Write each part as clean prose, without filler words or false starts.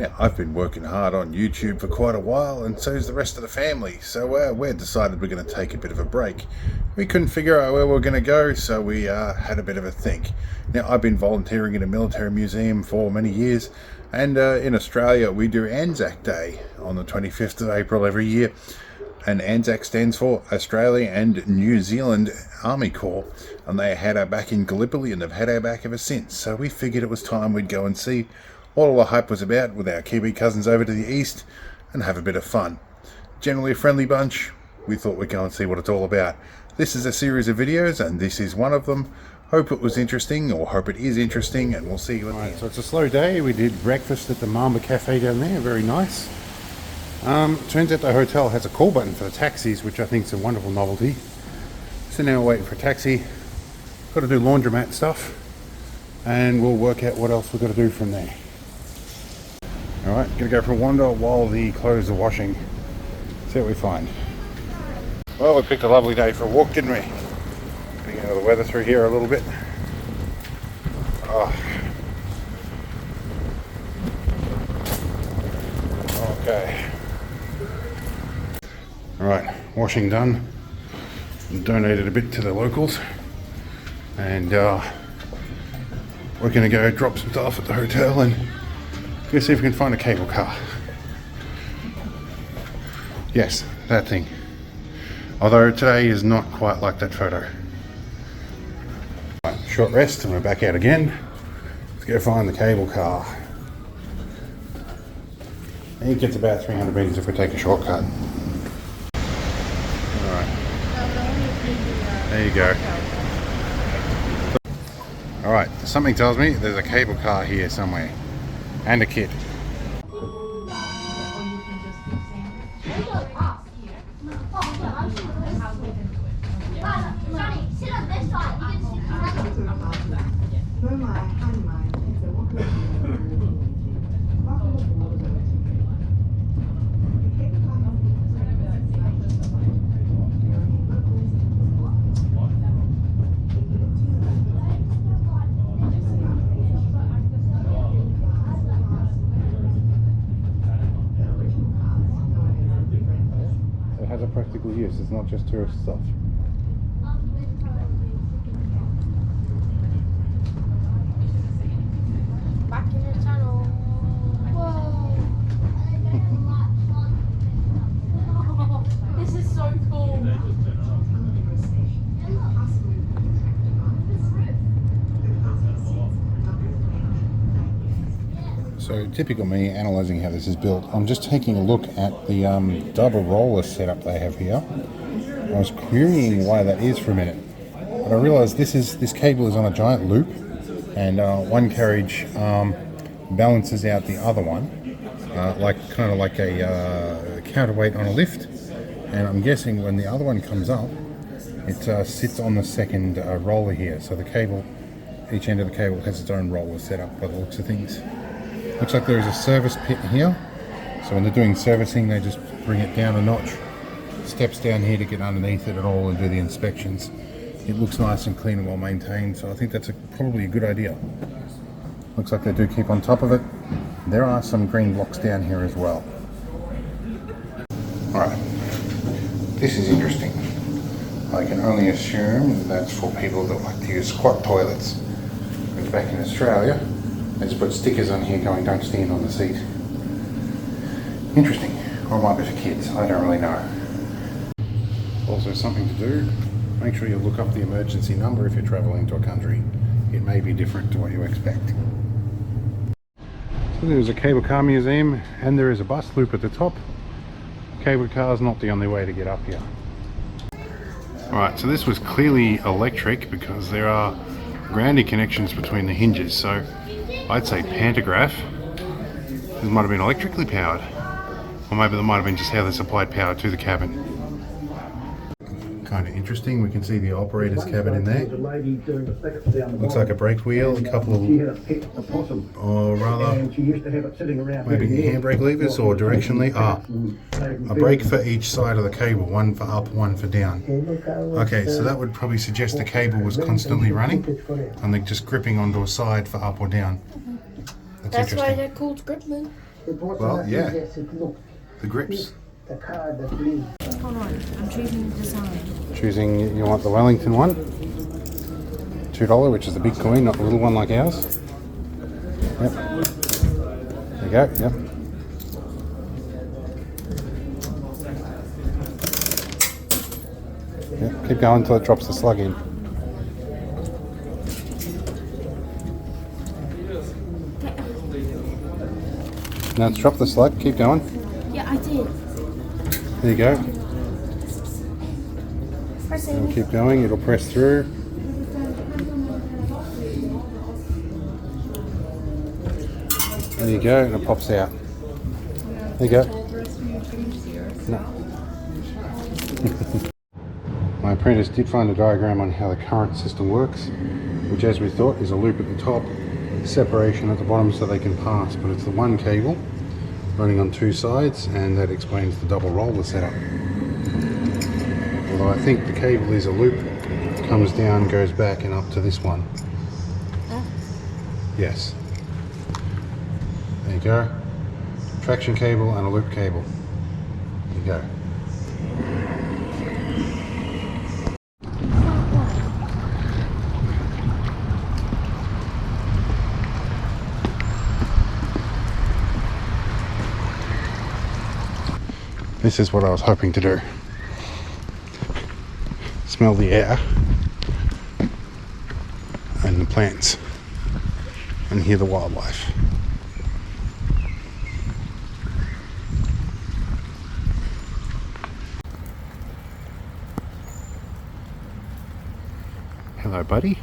Now, I've been working hard on YouTube for quite a while, and so's the rest of the family, so we decided we're going to take a bit of a break. We couldn't figure out where we were going to go, so we had a bit of a think. Now, I've been volunteering in a military museum for many years, and in Australia we do Anzac Day on the 25th of April every year. And ANZAC stands for Australia and New Zealand Army Corps, and they had our back in Gallipoli and they've had our back ever since. So we figured it was time we'd go and see what all the hype was about with our Kiwi cousins over to the east and have a bit of fun. Generally a friendly bunch, we thought we'd go and see what it's all about. This is a series of videos and this is one of them. Hope it was interesting, or hope it is interesting, and we'll see you at the end. So it's a slow day. We did breakfast at the Mamba Cafe down there, very nice. Turns out the hotel has a call button for the taxis, which I think is a wonderful novelty. So now we're waiting for a taxi. Got to do laundromat stuff, and we'll work out what else we've got to do from there. Alright, gonna go for a wander while the clothes are washing. See what we find. Well, we picked a lovely day for a walk, didn't we? Getting out of the weather through here a little bit. Oh. Okay. Alright, washing done. Donated a bit to the locals. And we're going to go drop some stuff at the hotel and go see if we can find a cable car. Yes, that thing. Although today is not quite like that photo. Right, short rest and we're back out again. Let's go find the cable car. I think it gets about 300 metres if we take a shortcut. There you go. Alright, something tells me there's a cable car here somewhere. And a kid. Has a practical use, it's not just tourist stuff. Back in the tunnel. Whoa. This is so cool. So typical me analysing how this is built, I'm just taking a look at the double roller setup they have here. I was querying why that is for a minute, but I realised this cable is on a giant loop, and one carriage balances out the other one, kind of like a counterweight on a lift. And I'm guessing when the other one comes up, it sits on the second roller here. So the cable, each end of the cable has its own roller set up by the looks of things. Looks like there is a service pit here, so when they're doing servicing they just bring it down a notch, steps down here to get underneath it at all and do the inspections. It looks nice and clean and well maintained, so I think that's probably a good idea. Looks like they do keep on top of it. There are some green blocks down here as well. Alright, this is interesting. I can only assume that's for people that like to use squat toilets. Because back in Australia, they just put stickers on here going, don't stand on the seat. Interesting. Or it might be for kids, I don't really know. Also something to do, make sure you look up the emergency number if you're travelling to a country. It may be different to what you expect. So there's a cable car museum and there is a bus loop at the top. Cable car is not the only way to get up here. Alright, so this was clearly electric because there are grounding connections between the hinges, so I'd say pantograph. This might have been electrically powered, or maybe that might have been just how they supplied power to the cabin. Kind of interesting, we can see the operator's cabin in there. Looks like a brake wheel, a couple of, or rather, maybe handbrake levers or direction lever. A brake for each side of the cable, one for up, one for down. Okay, so that would probably suggest the cable was constantly running and they're just gripping onto a side for up or down. That's why they're called gripmen. Well, yeah. The grips. Hold on, I'm choosing the design. Choosing, you want the Wellington one? $2, which is the big coin, not the little one like ours. Yep. There you go, yep. Yep, keep going until it drops the slug in. Now it's dropped the slug, keep going. Yeah, I did. There you go. Pressing. And keep going, it'll press through. There you go, and it pops out. There you go. No. My apprentice did find a diagram on how the current system works, which as we thought is a loop at the top, separation at the bottom so they can pass, but it's the one cable running on two sides, and that explains the double roller setup. Although I think the cable is a loop, comes down, goes back and up to this one. Yes. There you go. Traction cable and a loop cable. There you go. This is what I was hoping to do. Smell the air and the plants and hear the wildlife. Hello, buddy.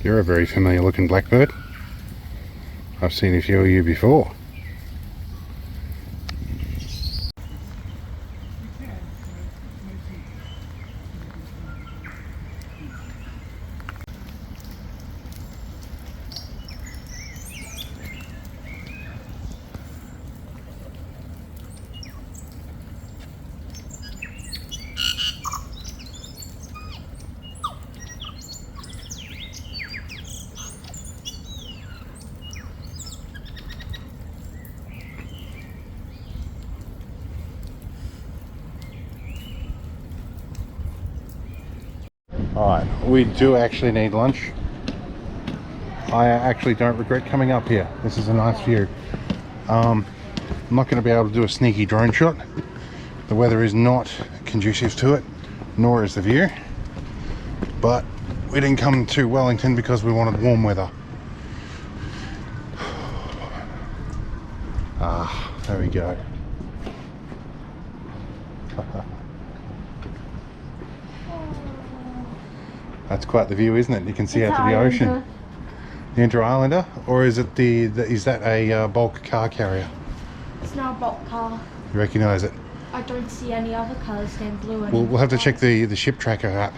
You're a very familiar looking blackbird. I've seen a few of you before. Alright, we do actually need lunch. I actually don't regret coming up here. This is a nice view. I'm not going to be able to do a sneaky drone shot. The weather is not conducive to it, nor is the view. But we didn't come to Wellington because we wanted warm weather. Ah, there we go. That's quite the view, isn't it? You can see out to the ocean. The Inter-Islander, or is it is that a bulk car carrier? It's not a bulk car. You recognise it? I don't see any other colours than blue and We'll have to check the ship tracker app.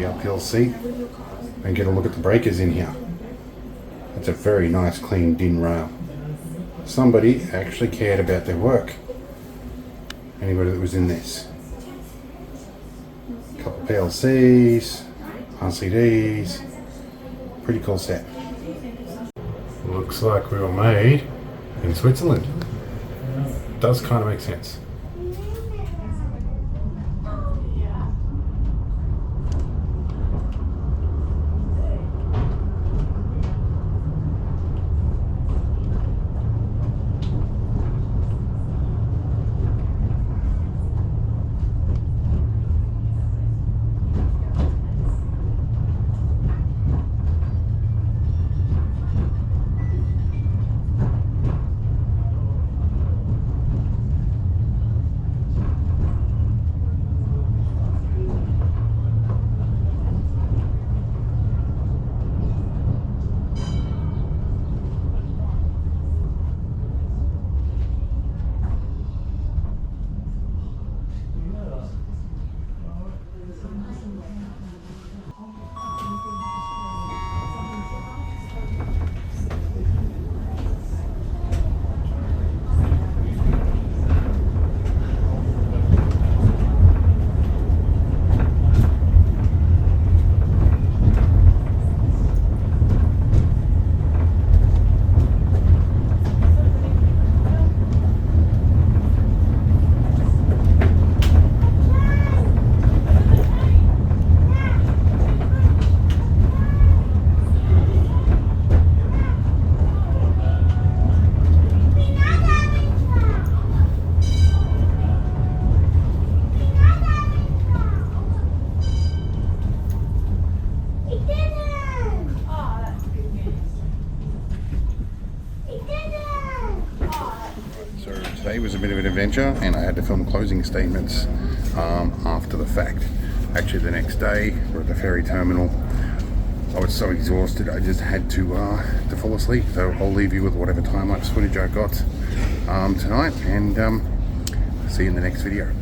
Uphill seat and get a look at the breakers in here. It's a very nice clean DIN rail. Somebody actually cared about their work. Anybody that was in this. A couple of PLCs, RCDs, pretty cool set. Looks like we were made in Switzerland. Does kind of make sense. a bit of an adventure, and I had to film closing statements after the fact. Actually, the next day we're at the ferry terminal. I was so exhausted I just had to fall asleep. So I'll leave you with whatever time-lapse footage I got tonight, and see you in the next video.